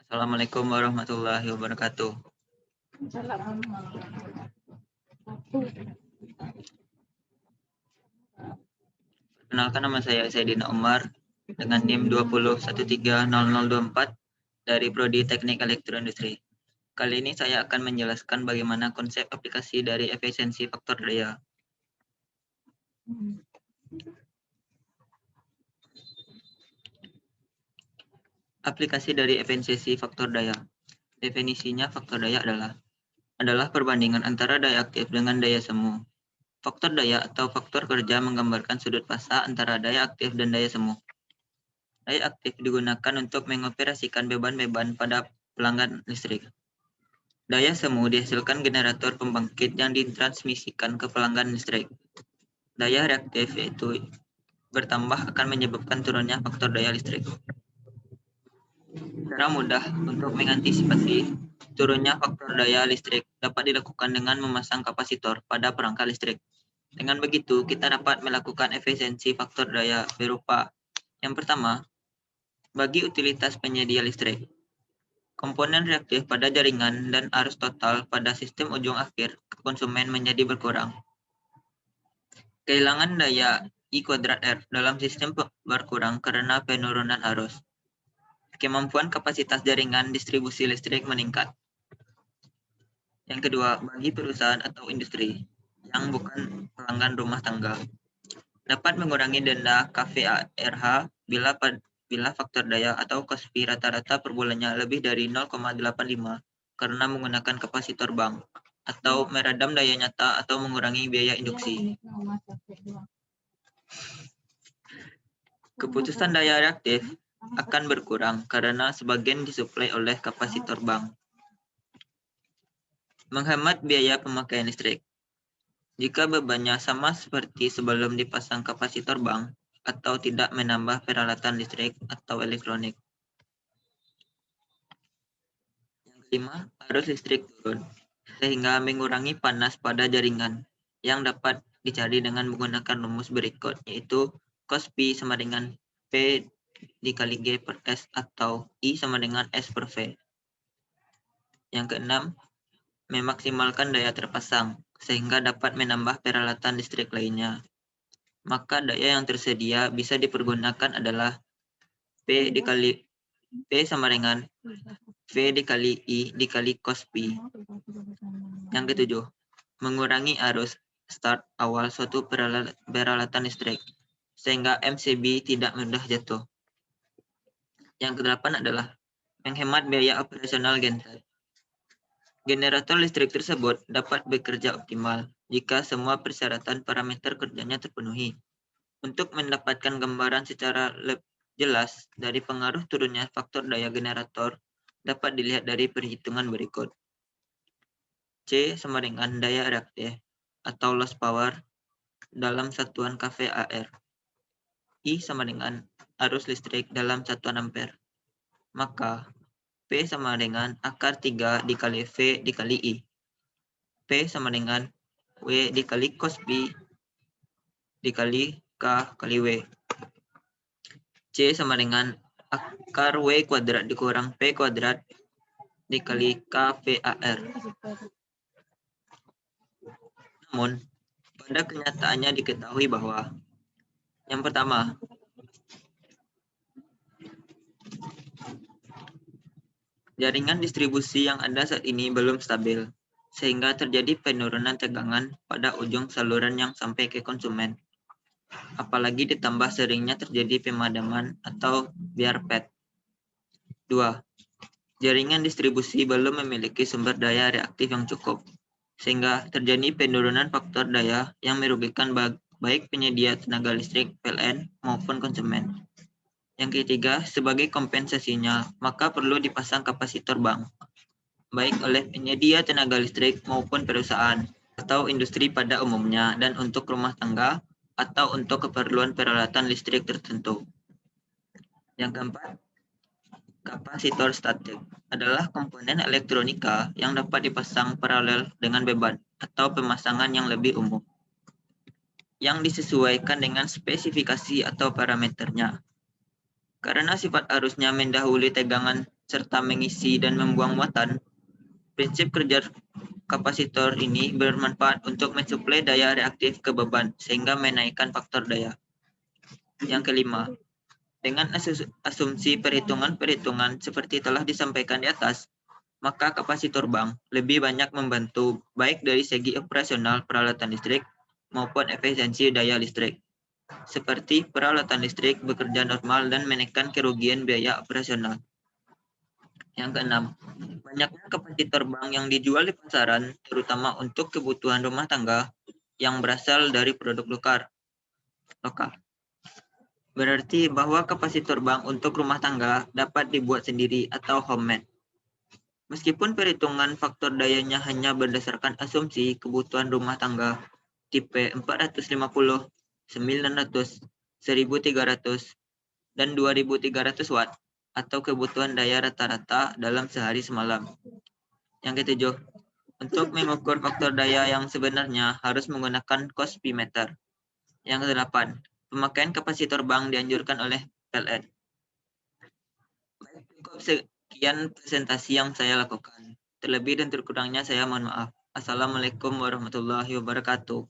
Assalamualaikum warahmatullahi wabarakatuh. Perkenalkan, nama saya Saidina Umar dengan NIM 20130024 dari Prodi Teknik Elektroindustri. Kali ini saya akan menjelaskan bagaimana konsep aplikasi dari efisiensi faktor daya. Aplikasi dari efisiensi faktor daya. Definisinya, faktor daya adalah perbandingan antara daya aktif dengan daya semu. Faktor daya atau faktor kerja menggambarkan sudut fasa antara daya aktif dan daya semu. Daya aktif digunakan untuk mengoperasikan beban-beban pada pelanggan listrik. Daya semu dihasilkan generator pembangkit yang ditransmisikan ke pelanggan listrik. Daya reaktif yaitu bertambah akan menyebabkan turunnya faktor daya listrik. Cara mudah untuk mengantisipasi turunnya faktor daya listrik dapat dilakukan dengan memasang kapasitor pada perangkat listrik. Dengan begitu, kita dapat melakukan efisiensi faktor daya berupa: yang pertama, bagi utilitas penyedia listrik, komponen reaktif pada jaringan dan arus total pada sistem ujung akhir ke konsumen menjadi berkurang. Kehilangan daya I²R dalam sistem berkurang karena penurunan arus. Kemampuan kapasitas jaringan distribusi listrik meningkat. Yang kedua, bagi perusahaan atau industri yang bukan pelanggan rumah tangga, dapat mengurangi denda KVARH bila faktor daya atau KOSPI rata-rata per bulannya lebih dari 0,85 karena menggunakan kapasitor bank, atau meredam daya nyata atau mengurangi biaya induksi. Keputusan daya reaktif akan berkurang karena sebagian disuplai oleh kapasitor bank. Menghemat biaya pemakaian listrik. Jika bebannya sama seperti sebelum dipasang kapasitor bank atau tidak menambah peralatan listrik atau elektronik. Yang kelima, arus listrik turun, sehingga mengurangi panas pada jaringan, yang dapat dicari dengan menggunakan rumus berikut, yaitu KOSPI sama dengan P dikali G per S atau I sama dengan S per V. Yang keenam, memaksimalkan daya terpasang, sehingga dapat menambah peralatan listrik lainnya. Maka daya yang tersedia bisa dipergunakan adalah P sama dengan V dikali I dikali KOSPI. Yang ketujuh, mengurangi arus start awal suatu peralatan listrik, sehingga MCB tidak mudah jatuh. Yang kedelapan adalah menghemat biaya operasional genset. Generator listrik tersebut dapat bekerja optimal jika semua persyaratan parameter kerjanya terpenuhi. Untuk mendapatkan gambaran secara jelas dari pengaruh turunnya faktor daya generator, dapat dilihat dari perhitungan berikut. C sama dengan daya reaktif atau loss power dalam satuan kVAR. I sama dengan arus listrik dalam satuan ampere. Maka P sama dengan akar 3 dikali V dikali I. P sama dengan W dikali KOSPI dikali K kali W. C sama dengan akar W kuadrat dikurang P kuadrat dikali KVAR. Namun, pada kenyataannya diketahui bahwa yang pertama, jaringan distribusi yang ada saat ini belum stabil, sehingga terjadi penurunan tegangan pada ujung saluran yang sampai ke konsumen. Apalagi ditambah seringnya terjadi pemadaman atau biarpet. 2. Jaringan distribusi belum memiliki sumber daya reaktif yang cukup, sehingga terjadi penurunan faktor daya yang merugikan baik penyedia tenaga listrik PLN maupun konsumen. Yang ketiga, sebagai kompensasinya, maka perlu dipasang kapasitor bank, baik oleh penyedia tenaga listrik maupun perusahaan atau industri pada umumnya, dan untuk rumah tangga atau untuk keperluan peralatan listrik tertentu. Yang keempat, kapasitor statik adalah komponen elektronika yang dapat dipasang paralel dengan beban atau pemasangan yang lebih umum, yang disesuaikan dengan spesifikasi atau parameternya. Karena sifat arusnya mendahului tegangan serta mengisi dan membuang muatan. Prinsip kerja kapasitor ini bermanfaat untuk mensuplai daya reaktif ke beban sehingga menaikkan faktor daya. Yang kelima, dengan asumsi perhitungan-perhitungan seperti telah disampaikan di atas, maka kapasitor bank lebih banyak membantu baik dari segi operasional peralatan listrik maupun efisiensi daya listrik. Seperti peralatan listrik bekerja normal dan menekan kerugian biaya operasional. Yang keenam, banyaknya kapasitor bank yang dijual di pasaran, terutama untuk kebutuhan rumah tangga yang berasal dari produk lokal. Berarti bahwa kapasitor bank untuk rumah tangga dapat dibuat sendiri atau homemade. Meskipun perhitungan faktor dayanya hanya berdasarkan asumsi kebutuhan rumah tangga tipe 450, 900, 1300, dan 2300 watt atau kebutuhan daya rata-rata dalam sehari semalam. Yang ketujuh, untuk mengukur faktor daya yang sebenarnya harus menggunakan cost P meter. Yang kedelapan, pemakaian kapasitor bank dianjurkan oleh PLN. Baik, cukup sekian presentasi yang saya lakukan. Terlebih dan terkurangnya saya mohon maaf. Assalamualaikum warahmatullahi wabarakatuh.